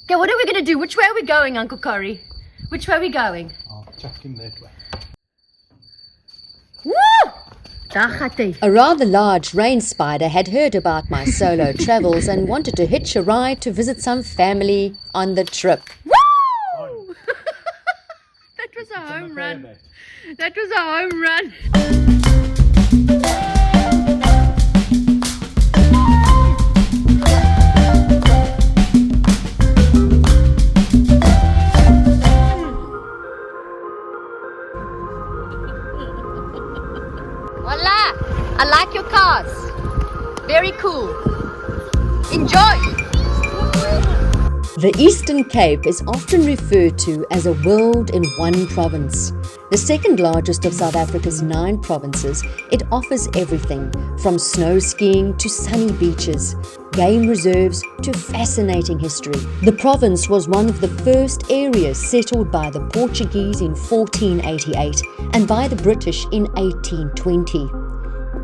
Okay, what are we going to do? Which way are we going, Uncle Corey? Which way are we going? I'll chuck him that way. Woo! Daar gaat hy. A rather large rain spider had heard about my solo travels and wanted to hitch a ride to visit some family on the trip. Woo! That was a home run. That was a home run. Voila! I like your cars. Very cool. Enjoy! The Eastern Cape is often referred to as a world in one province. The second largest of South Africa's 9 provinces, it offers everything from snow skiing to sunny beaches, game reserves to fascinating history. The province was one of the first areas settled by the Portuguese in 1488 and by the British in 1820.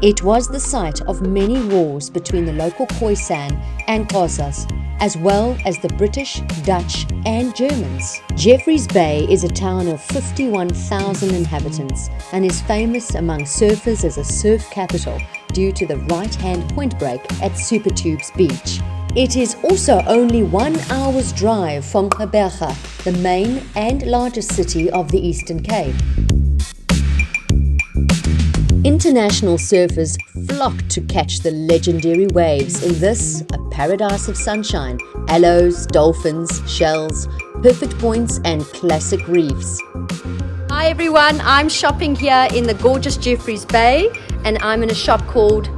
It was the site of many wars between the local Gysen and Xhosas, as well as the British, Dutch and Germans. Jeffreys Bay is a town of 51,000 inhabitants and is famous among surfers as a surf capital due to the right-hand point break at Supertubes Beach. It is also only 1 hour's drive from Gqeberha, the main and largest city of the Eastern Cape. International surfers flock to catch the legendary waves in this, a paradise of sunshine, aloes, dolphins, shells, perfect points and classic reefs. Hi everyone, I'm shopping here in the gorgeous Jeffreys Bay and I'm in a shop called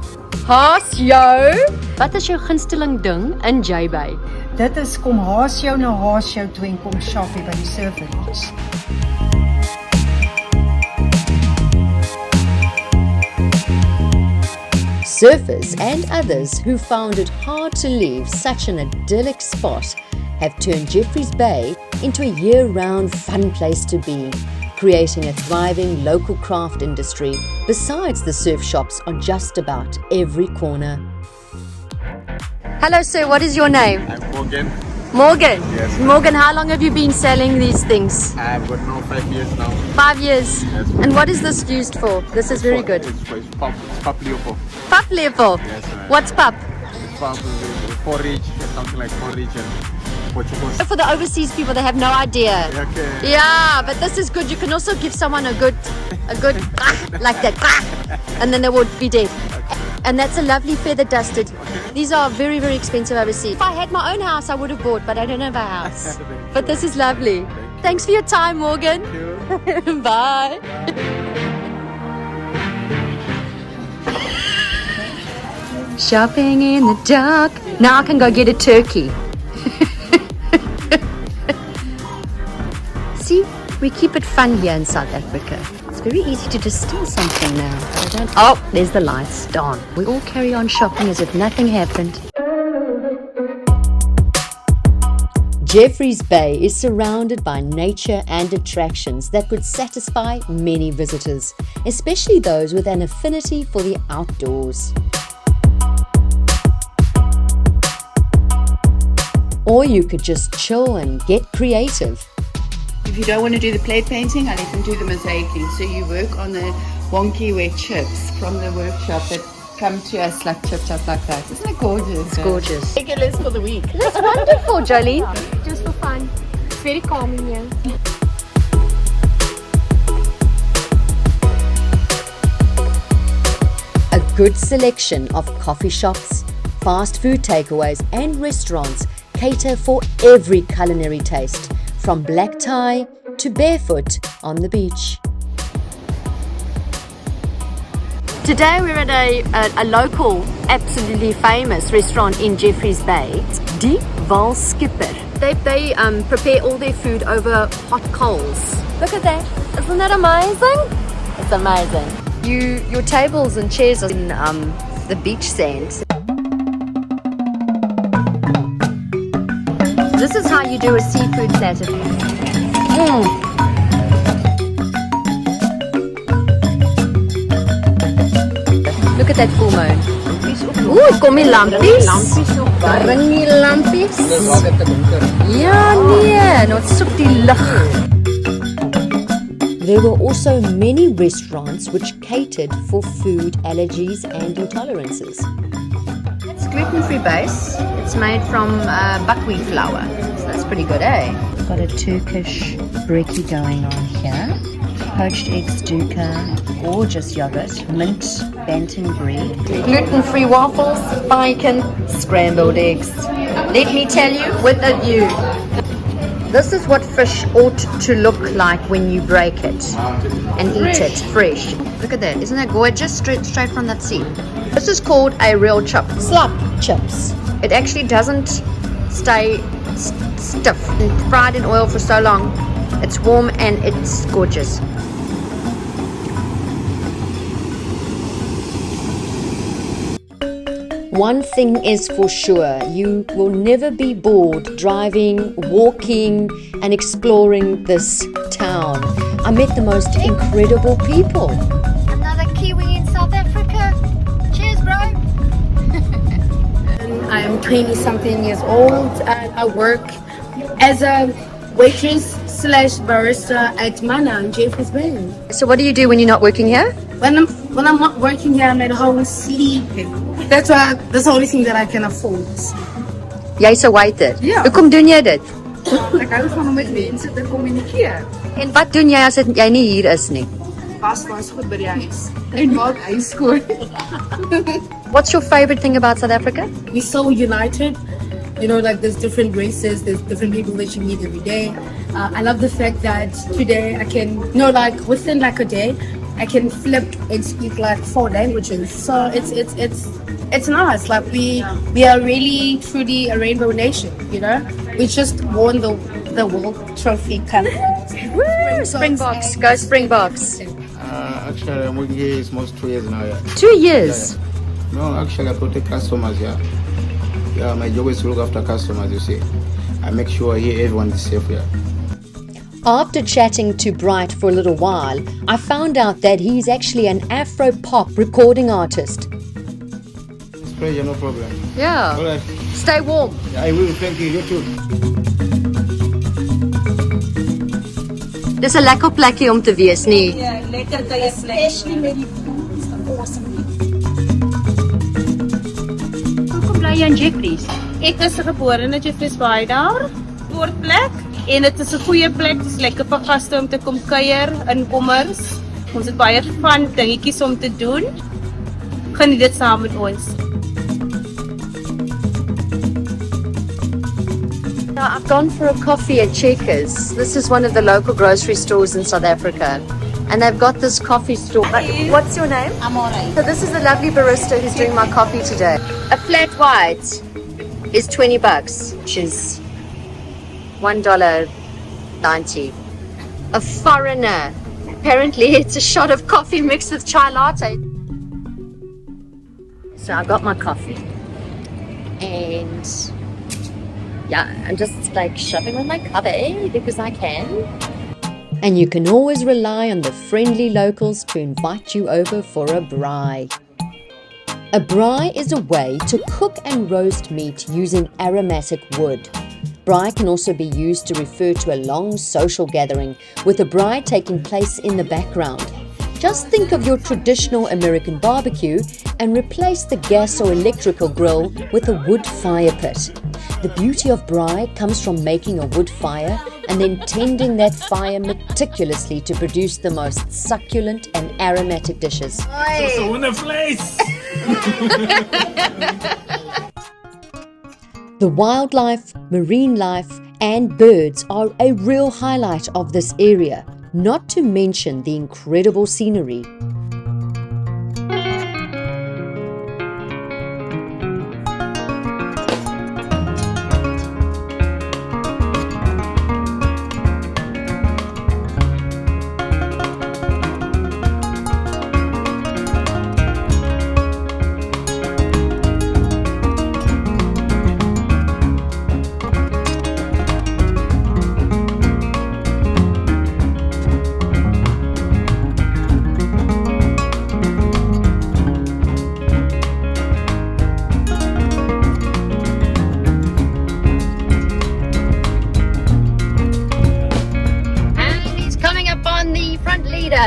Haasjou. Wat is jou gunsteling ding in Jbay? Dit is kom haas jou na haas jou toe en kom shop hier by die surfers. Surfers and others who found it hard to leave such an idyllic spot have turned Jeffreys Bay into a year-round fun place to be, creating a thriving local craft industry besides the surf shops on just about every corner. Hello sir, what is your name? I'm Morgan. Morgan? Yes. Morgan, how long have you been selling these things? I've got now 5 years now. 5 years? Yes. And what is this used for? This is very good. It's pap leopo. Pup level? Yes, ma'am. What's pup? Pap porridge, something like porridge and pochocos. For the overseas people, they have no idea. Okay. Yeah, but this is good. You can also give someone a good like that, and then they would be dead. And that's a lovely feather dusted. These are very, very expensive overseas. If I had my own house, I would have bought, but I don't have a house. But this is lovely. Thanks for your time, Morgan. Thank you. Bye. Shopping in the dark. Now I can go get a turkey. See, we keep it fun here in South Africa. It's very easy to just steal something now. But I don't. Oh, there's the lights. Darn. We all carry on shopping as if nothing happened. Jeffreys Bay is surrounded by nature and attractions that would satisfy many visitors, especially those with an affinity for the outdoors. Or you could just chill and get creative. If you don't want to do the plate painting, I let them do the mosaicing. So you work on the wonky wet chips from the workshop that come to us like chipped up like that. Isn't it gorgeous? It's gorgeous. Regulars for the week. That's wonderful, Jolene. Just for fun. It's very calming here. A good selection of coffee shops, fast food takeaways and restaurants cater for every culinary taste, from black tie to barefoot on the beach. Today we're at a local, absolutely famous restaurant in Jeffreys Bay. It's Die Skipper. They prepare all their food over hot coals. Look at that. Isn't that amazing? It's amazing. Your tables and chairs are in the beach sand. This is how you do a seafood platter. Look at that full moon. Oeh, kom die lampies. Bring die lampies. Ja, nee, nou soek die lig. There were also many restaurants which catered for food allergies and intolerances. It's gluten-free base. It's made from buckwheat flour. So that's pretty good, eh? Got a Turkish brekkie going on here. Poached eggs dukkha, gorgeous yogurt, mint, bantam bread. Gluten-free waffles, bacon, scrambled eggs. Let me tell you, with a view. This is what fish ought to look like when you break it and eat it fresh. Look at that. Isn't that gorgeous? Straight from that sea. This is called a real chip. Slap chips. It actually doesn't stay stiff. It's fried in oil for so long. It's warm and it's gorgeous. One thing is for sure, you will never be bored driving, walking and exploring this town. I met the most incredible people. Another Kiwi in South Africa. Cheers, bro. I am 20-something years old and I work as a waitress slash barista at Mana in Jeffreys Bay. So what do you do when you're not working here? When I'm not working here, I'm at home sleeping. That's the only thing that I can afford. Jy's 'n waiter. Ja. Hoekom doen jy dit? Ek hou van om met mense te kommunikeer. En wat doen jy as jy nie hier is nie? Was goed by die huis. En maak huis skoon. What's your favorite thing about South Africa? We're so united. You know, like there's different races, there's different people that you meet every day. I love the fact that today I can, like within like a day, I can flip and speak like 4 languages. So it's nice. Like we are really truly a rainbow nation. You know, we just won the world trophy kind of. Woo, Springboks, go Springboks. Actually, I'm working here almost 2 years now. Yeah. 2 years. No, actually, I protect customers. Yeah. Yeah, my job is to look after customers. You see, I make sure here everyone is safe. Yeah. After chatting to Bright for a little while, I found out that he's actually an Afro-pop recording artist. It's pleasure, no problem. Yeah. All right. Stay warm. Yeah, I will. Thank you. You too. Dis 'n lekker plekkie om te wees, nie? Ja, lekker dat jy especially met die food is awesome. Hoekom bly jy in Jeffreys? Ek is gebore in Jeffreys Bay daar, woordplek. En dit is 'n goeie plek, dit is lekker vir gaste om te kom kuier, inkommers. Ons het baie van dingetjies om te doen. Geniet dit saam met ons. Now, I've gone for a coffee at Checkers. This is one of the local grocery stores in South Africa. And they've got this coffee store. What's your name? Amore. So this is the lovely barista who's doing my coffee today. A flat white is $20, which is $1.90. A foreigner. Apparently it's a shot of coffee mixed with chai latte. So I got my coffee. And yeah, I'm just like shopping with my coffee because I can. And you can always rely on the friendly locals to invite you over for a braai. A braai is a way to cook and roast meat using aromatic wood. Braai can also be used to refer to a long social gathering, with a braai taking place in the background. Just think of your traditional American barbecue and replace the gas or electrical grill with a wood fire pit. The beauty of braai comes from making a wood fire and then tending that fire meticulously to produce the most succulent and aromatic dishes. The wildlife, marine life, and birds are a real highlight of this area, not to mention the incredible scenery.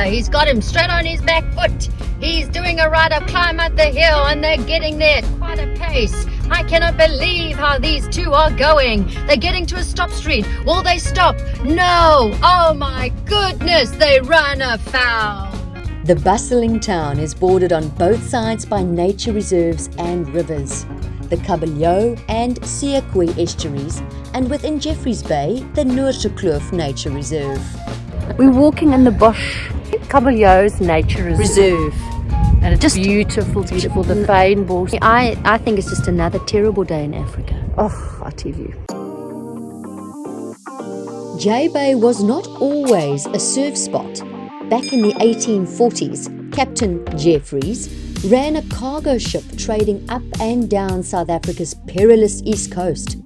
He's got him straight on his back foot. He's doing a right up climb up the hill and they're getting there at quite a pace. I cannot believe how these two are going. They're getting to a stop street. Will they stop? No! Oh my goodness, they run afoul. The bustling town is bordered on both sides by nature reserves and rivers. The Kabeljou and Siakwe estuaries, and within Jeffreys Bay, the Noorderkloof Nature Reserve. We're walking in the bush, Kabeljou's Nature Reserve. And it's just beautiful, beautiful, the fynbos. I think it's just another terrible day in Africa. Oh, I tell you. Jbay was not always a surf spot. Back in the 1840s, Captain Jeffreys ran a cargo ship trading up and down South Africa's perilous east coast.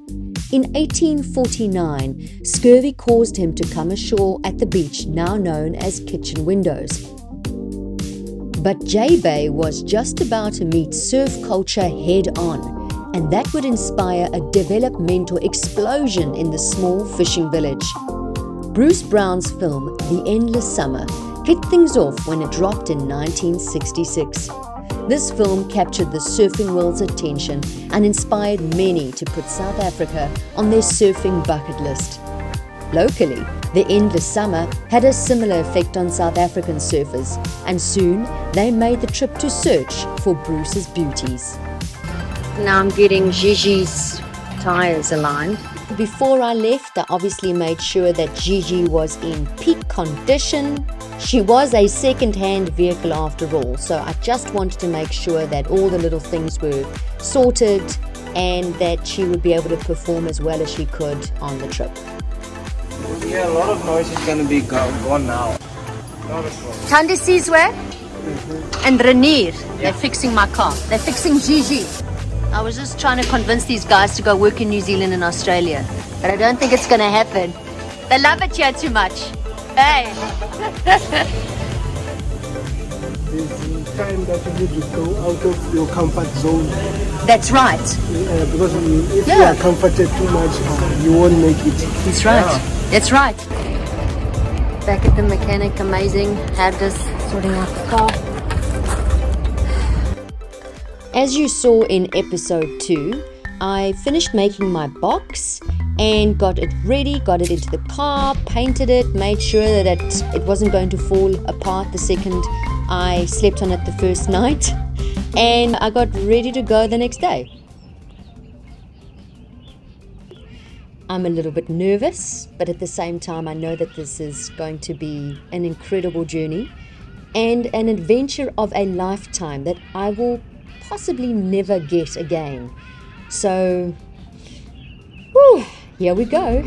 In 1849, scurvy caused him to come ashore at the beach now known as Kitchen Windows. But Jbay was just about to meet surf culture head on, and that would inspire a developmental explosion in the small fishing village. Bruce Brown's film The Endless Summer hit things off when it dropped in 1966. This film captured the surfing world's attention and inspired many to put South Africa on their surfing bucket list. Locally, The Endless Summer had a similar effect on South African surfers, and soon they made the trip to search for Bruce's beauties. Now I'm getting Gigi's tires aligned. Before I left, I obviously made sure that Gigi was in peak condition. She was a second-hand vehicle after all, so I just wanted to make sure that all the little things were sorted and that she would be able to perform as well as she could on the trip. Yeah, a lot of noise is going to be gone now. Tandi Sizwe and Renier, they're fixing my car. They're fixing Gigi. I was just trying to convince these guys to go work in New Zealand and Australia, but I don't think it's going to happen. They love it here too much. Hey! There's time that you need to go out of your comfort zone. That's right. Because if you are comforted too much, you won't make it. That's right. That's right. Back at the mechanic, amazing. Had this sorting out the car. As you saw in episode 2, I finished making my box and got it ready, got it into the car, painted it, made sure that it wasn't going to fall apart the second I slept on it the first night, and I got ready to go the next day. I'm a little bit nervous, but at the same time I know that this is going to be an incredible journey and an adventure of a lifetime that I will possibly never get again. So, here we go.